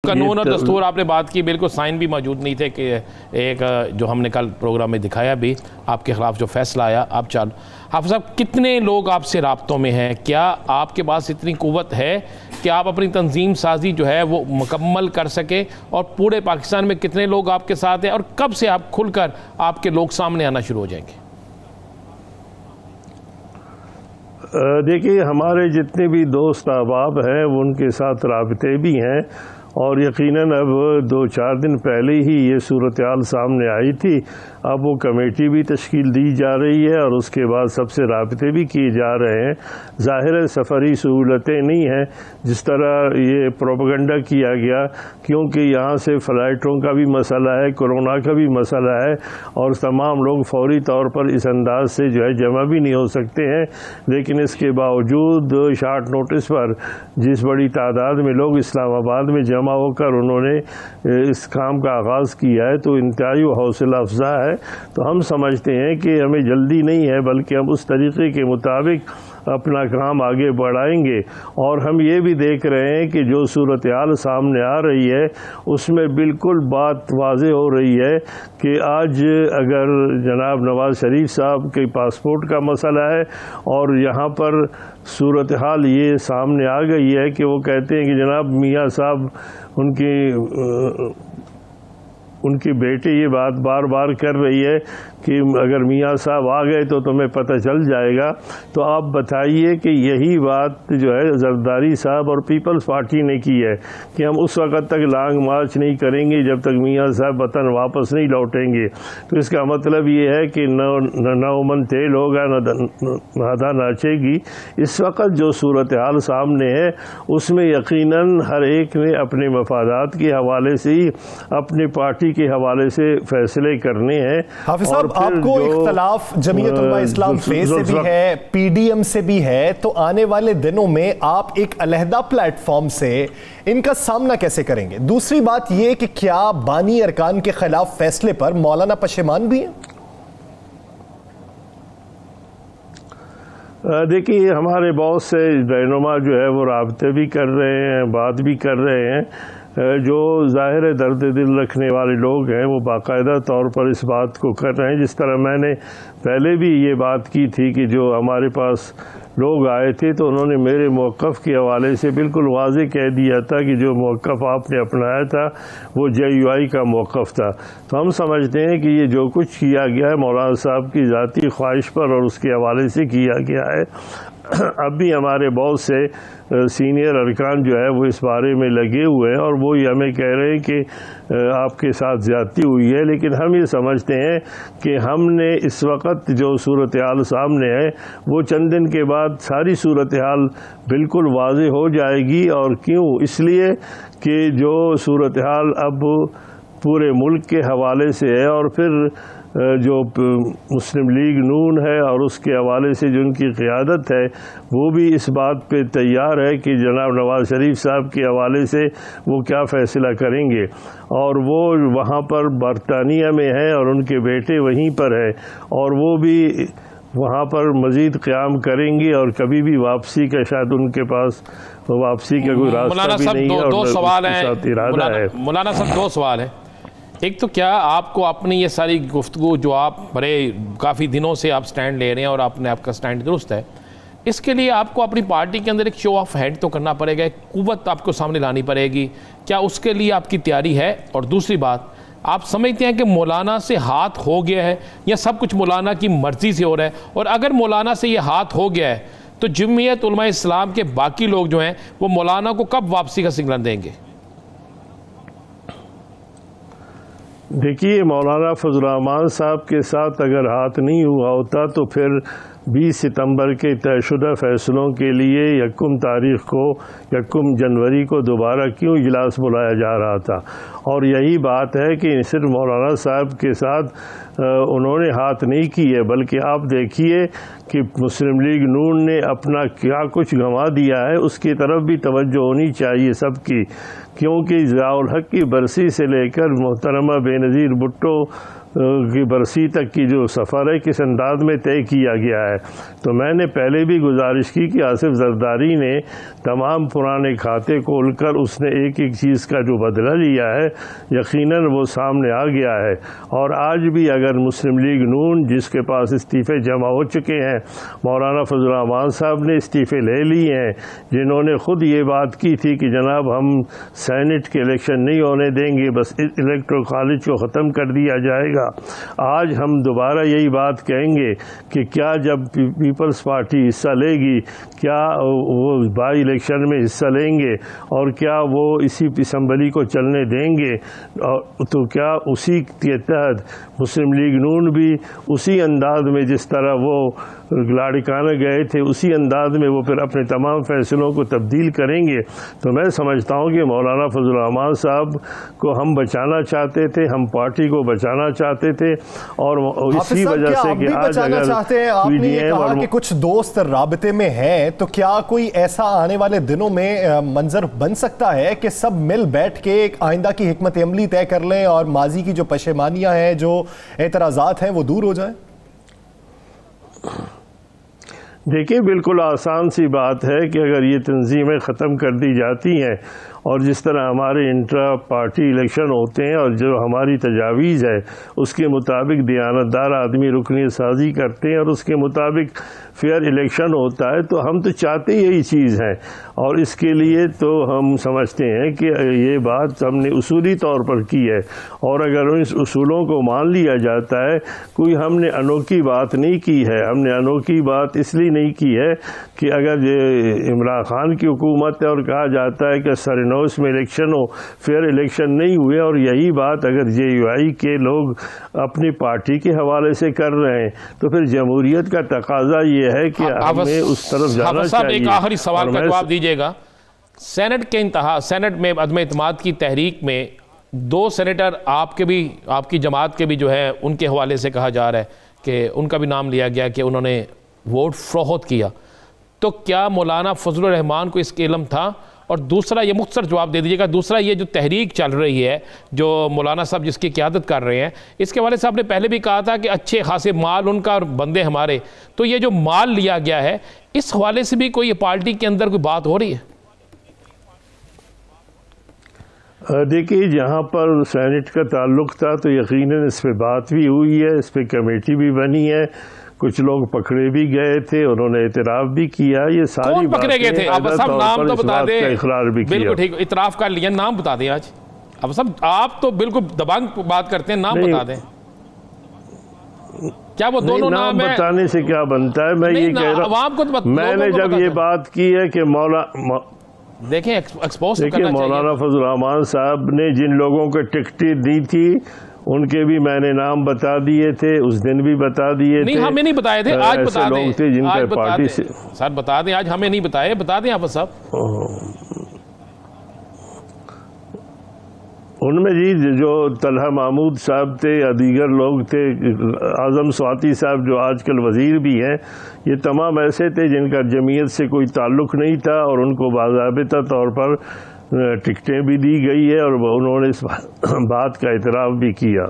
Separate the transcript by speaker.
Speaker 1: قانون اور دستور آپ نے بات کی، بالکل سائن بھی موجود نہیں تھے کہ ایک جو ہم نے کل پروگرام میں دکھایا بھی آپ کے خلاف جو فیصلہ آیا. آپ چالو حافظ صاحب، کتنے لوگ آپ سے رابطوں میں ہیں؟ کیا آپ کے پاس اتنی قوت ہے کہ آپ اپنی تنظیم سازی جو ہے وہ مکمل کر سکیں؟ اور پورے پاکستان میں کتنے لوگ آپ کے ساتھ ہیں اور کب سے آپ کھل کر آپ کے لوگ سامنے آنا شروع ہو جائیں گے؟
Speaker 2: دیکھیے، ہمارے جتنے بھی دوست احباب ہیں وہ ان کے ساتھ رابطے بھی ہیں، اور یقیناً اب 2-4 دن پہلے ہی یہ صورتحال سامنے آئی تھی. اب وہ کمیٹی بھی تشکیل دی جا رہی ہے اور اس کے بعد سب سے رابطے بھی کیے جا رہے ہیں. ظاہر ہے سفری سہولتیں نہیں ہیں جس طرح یہ پروپیگنڈا کیا گیا، کیونکہ یہاں سے فلائٹوں کا بھی مسئلہ ہے، کورونا کا بھی مسئلہ ہے، اور تمام لوگ فوری طور پر اس انداز سے جو ہے جمع بھی نہیں ہو سکتے ہیں. لیکن اس کے باوجود شارٹ نوٹس پر جس بڑی تعداد میں لوگ اسلام آباد میں جمع ہو کر انہوں نے اس کام کا آغاز کیا ہے تو انتہائی حوصلہ افزا ہے. تو ہم سمجھتے ہیں کہ ہمیں جلدی نہیں ہے، بلکہ ہم اس طریقے کے مطابق اپنا کام آگے بڑھائیں گے. اور ہم یہ بھی دیکھ رہے ہیں کہ جو صورتحال سامنے آ رہی ہے اس میں بالکل بات واضح ہو رہی ہے کہ آج اگر جناب نواز شریف صاحب کے پاسپورٹ کا مسئلہ ہے اور یہاں پر صورتحال یہ سامنے آ گئی ہے کہ وہ کہتے ہیں کہ جناب میاں صاحب ان کی بیٹی یہ بات بار بار کر رہی ہے کہ اگر میاں صاحب آ گئے تو تمہیں پتہ چل جائے گا. تو آپ بتائیے کہ یہی بات جو ہے زرداری صاحب اور پیپلز پارٹی نے کی ہے کہ ہم اس وقت تک لانگ مارچ نہیں کریں گے جب تک میاں صاحب وطن واپس نہیں لوٹیں گے. تو اس کا مطلب یہ ہے کہ نہ امن تیل ہوگا نہ نادا ناچے گی. اس وقت جو صورتحال سامنے ہے اس میں یقیناً ہر ایک نے اپنے مفادات کے حوالے سے ہی اپنی پارٹی کے حوالے سے فیصلے کرنے ہیں.
Speaker 3: حافظ صاحب، آپ کو اختلاف جمعیت علماء اسلام فے سے بھی ہے، پی ڈی ایم سے بھی ہے، تو آنے والے دنوں میں آپ ایک علیحدہ پلیٹ فارم سے ان کا سامنا کیسے کریں گے؟ دوسری بات یہ کہ کیا بانی ارکان کے خلاف فیصلے پر مولانا پشیمان بھی ہیں؟
Speaker 2: دیکھیے، ہمارے بہت سے رہنما جو ہے وہ رابطے بھی کر رہے ہیں، بات بھی کر رہے ہیں. جو ظاہر درد دل رکھنے والے لوگ ہیں وہ باقاعدہ طور پر اس بات کو کر رہے ہیں. جس طرح میں نے پہلے بھی یہ بات کی تھی کہ جو ہمارے پاس لوگ آئے تھے تو انہوں نے میرے موقف کے حوالے سے بالکل واضح کہہ دیا تھا کہ جو موقف آپ نے اپنایا تھا وہ JUI کا موقف تھا. تو ہم سمجھتے ہیں کہ یہ جو کچھ کیا گیا ہے مولانا صاحب کی ذاتی خواہش پر اور اس کے حوالے سے کیا گیا ہے. اب بھی ہمارے بہت سے سینئر ارکان جو ہے وہ اس بارے میں لگے ہوئے ہیں اور وہ ہمیں کہہ رہے ہیں کہ آپ کے ساتھ زیادتی ہوئی ہے. لیکن ہم یہ سمجھتے ہیں کہ ہم نے اس وقت جو صورتحال سامنے ہے وہ چند دن کے بعد ساری صورتحال بالکل واضح ہو جائے گی. اور کیوں؟ اس لیے کہ جو صورتحال اب پورے ملک کے حوالے سے ہے اور پھر جو مسلم لیگ نون ہے اور اس کے حوالے سے جو ان کی قیادت ہے وہ بھی اس بات پہ تیار ہے کہ جناب نواز شریف صاحب کے حوالے سے وہ کیا فیصلہ کریں گے. اور وہ وہاں پر برطانیہ میں ہیں اور ان کے بیٹے وہیں پر ہے اور وہ بھی وہاں پر مزید قیام کریں گے اور کبھی بھی واپسی کا شاید ان کے پاس واپسی کا کوئی راستہ بھی نہیں ہے.
Speaker 1: دو سوال ہیں مولانا صاحب، دو سوال ہیں. ایک تو کیا آپ کو اپنی یہ ساری گفتگو جو آپ بڑے کافی دنوں سے آپ سٹینڈ لے رہے ہیں اور آپ کا سٹینڈ درست ہے، اس کے لیے آپ کو اپنی پارٹی کے اندر ایک شو آف ہینڈ تو کرنا پڑے گا، ایک قوت آپ کو سامنے لانی پڑے گی. کیا اس کے لیے آپ کی تیاری ہے؟ اور دوسری بات، آپ سمجھتے ہیں کہ مولانا سے ہاتھ ہو گیا ہے یا سب کچھ مولانا کی مرضی سے ہو رہا ہے؟ اور اگر مولانا سے یہ ہاتھ ہو گیا ہے تو جمعیت علماء اسلام کے باقی لوگ جو ہیں وہ مولانا کو کب واپسی کا سگنل دیں گے؟
Speaker 2: دیکھیے، مولانا فضل الرحمان صاحب کے ساتھ اگر ہاتھ نہیں ہوا ہوتا تو پھر 20 ستمبر کے طے شدہ فیصلوں کے لیے 1 جنوری کو دوبارہ کیوں اجلاس بلایا جا رہا تھا؟ اور یہی بات ہے کہ صرف مولانا صاحب کے ساتھ انہوں نے ہاتھ نہیں کی ہے، بلکہ آپ دیکھیے کہ مسلم لیگ نون نے اپنا کیا کچھ گنوا دیا ہے. اس کی طرف بھی توجہ ہونی چاہیے سب کی، کیونکہ ضیاء الحق کی برسی سے لے کر محترمہ بے نظیر بھٹو کی برسی تک کی جو سفر ہے کس انداز میں طے کیا گیا ہے۔ تو میں نے پہلے بھی گزارش کی کہ آصف زرداری نے تمام پرانے کھاتے کھول کر اس نے ایک ایک چیز کا جو بدلہ لیا ہے یقیناً وہ سامنے آ گیا ہے۔ اور آج بھی اگر مسلم لیگ نون جس کے پاس استعفے جمع ہو چکے ہیں، مولانا فضل الرحمان صاحب نے استعفے لے لیے ہیں، جنہوں نے خود یہ بات کی تھی کہ جناب ہم سینٹ کے الیکشن نہیں ہونے دیں گے، بس الیکٹرل کالج کو ختم کر دیا جائے گا۔ آج ہم دوبارہ یہی بات کہیں گے کہ کیا جب پیپلز پارٹی حصہ لے گی، کیا وہ بائی الیکشن میں حصہ لیں گے اور کیا وہ اسی اسمبلی کو چلنے دیں گے، تو کیا اسی کے تحت مسلم لیگ نون بھی اسی انداز میں جس طرح وہ لاڑکانہ گئے تھے اسی انداز میں وہ پھر اپنے تمام فیصلوں کو تبدیل کریں گے؟ تو میں سمجھتا ہوں کہ مولانا فضل الرحمان صاحب کو ہم بچانا چاہتے تھے، ہم پارٹی کو بچانا چاہتے تھے، اور اسی وجہ سے کہ آج اگر
Speaker 3: آپ نے یہ کہا کہ کچھ دوست رابطے میں ہیں، تو کیا کوئی ایسا آنے والے دنوں میں منظر بن سکتا ہے کہ سب مل بیٹھ کے ایک آئندہ کی حکمت عملی طے کر لیں اور ماضی کی جو پشیمانیاں ہیں، جو اعتراضات ہیں، وہ دور ہو جائیں؟
Speaker 2: دیکھیں، بالکل آسان سی بات ہے کہ اگر یہ تنظیمیں ختم کر دی جاتی ہیں اور جس طرح ہمارے انٹرا پارٹی الیکشن ہوتے ہیں اور جو ہماری تجاویز ہے اس کے مطابق دیانتدار آدمی رکنیت سازی کرتے ہیں اور اس کے مطابق فیئر الیکشن ہوتا ہے، تو ہم تو چاہتے یہی چیز ہے، اور اس کے لیے تو ہم سمجھتے ہیں کہ یہ بات ہم نے اصولی طور پر کی ہے، اور اگر اس اصولوں کو مان لیا جاتا ہے، کوئی ہم نے انوکھی بات نہیں کی ہے۔ ہم نے انوکھی بات اس لیے نہیں کی ہے کہ اگر یہ عمران خان کی حکومت ہے اور کہا جاتا ہے کہ سرنوس میں الیکشن ہو، فیئر الیکشن نہیں ہوئے، اور یہی بات اگر جے یو آئی کے لوگ اپنی پارٹی کے حوالے سے کر رہے ہیں، تو پھر جمہوریت کا تقاضا یہ ہے کہ ہمیں اس طرف جانا چاہیے۔
Speaker 1: ایک آخری سوال کا جواب دیجیے گا۔ سینٹ کے انتہا، سینٹ میں عدم اعتماد کی تحریک میں 2 سینیٹر آپ کی جماعت کے بھی جو ہے ان کے حوالے سے کہا جا رہا ہے کہ ان کا بھی نام لیا گیا کہ انہوں نے ووٹ فروخت کیا، تو کیا مولانا فضل الرحمان کو اس کے علم تھا؟ اور دوسرا یہ مختصر جواب دے دیجیے گا، دوسرا یہ جو تحریک چل رہی ہے جو مولانا صاحب جس کی قیادت کر رہے ہیں، اس کے والے صاحب نے پہلے بھی کہا تھا کہ اچھے خاصے مال ان کا اور بندے ہمارے، تو یہ جو مال لیا گیا ہے اس حوالے سے بھی کوئی پارٹی کے اندر کوئی بات ہو رہی ہے؟
Speaker 2: دیکھیے، جہاں پر سینٹ کا تعلق تھا تو یقیناً اس پہ بات بھی ہوئی ہے، اس پہ کمیٹی بھی بنی ہے، کچھ لوگ پکڑے بھی گئے تھے، انہوں نے اعتراف بھی کیا۔ یہ ساری
Speaker 1: پکڑے گئے تھے؟ اب صاحب نام تو بتا دیں،
Speaker 2: اقرار بھی کیا۔
Speaker 1: بالکل ٹھیک، اعتراف کر لیا، نام بتا دیں آج۔ اب صاحب آپ تو بالکل دبنگ بات کرتے ہیں، نام بتا دیں۔ کیا وہ دونوں نام ہیں؟
Speaker 2: بتانے سے کیا بنتا ہے؟ میں یہ کہہ رہا ہوں، میں نے جب یہ بات کی ہے کہ
Speaker 1: دیکھیں ایکسپوز کرنا چاہیے،
Speaker 2: مولانا فضل الرحمان صاحب نے جن لوگوں کو ٹکٹیں دی تھی ان کے بھی میں نے نام بتا دیے تھے، اس دن بھی بتا دیے تھے۔
Speaker 1: نہیں، ہمیں نہیں بتائے تھے، آج بتا دیں۔
Speaker 2: لوگ تھے جن کے پارٹی سے
Speaker 1: سر بتا دیں، آج ہمیں نہیں بتائے، بتا دیں آپ صاحب۔
Speaker 2: ان میں جی جو طلحہ محمود صاحب تھے یا دیگر لوگ تھے، اعظم سواتی صاحب جو آج کل وزیر بھی ہیں، یہ تمام ایسے تھے جن کا جمعیت سے کوئی تعلق نہیں تھا اور ان کو باضابطہ طور پر ٹکٹیں بھی دی گئی ہے اور انہوں نے اس بات کا اعتراف بھی کیا۔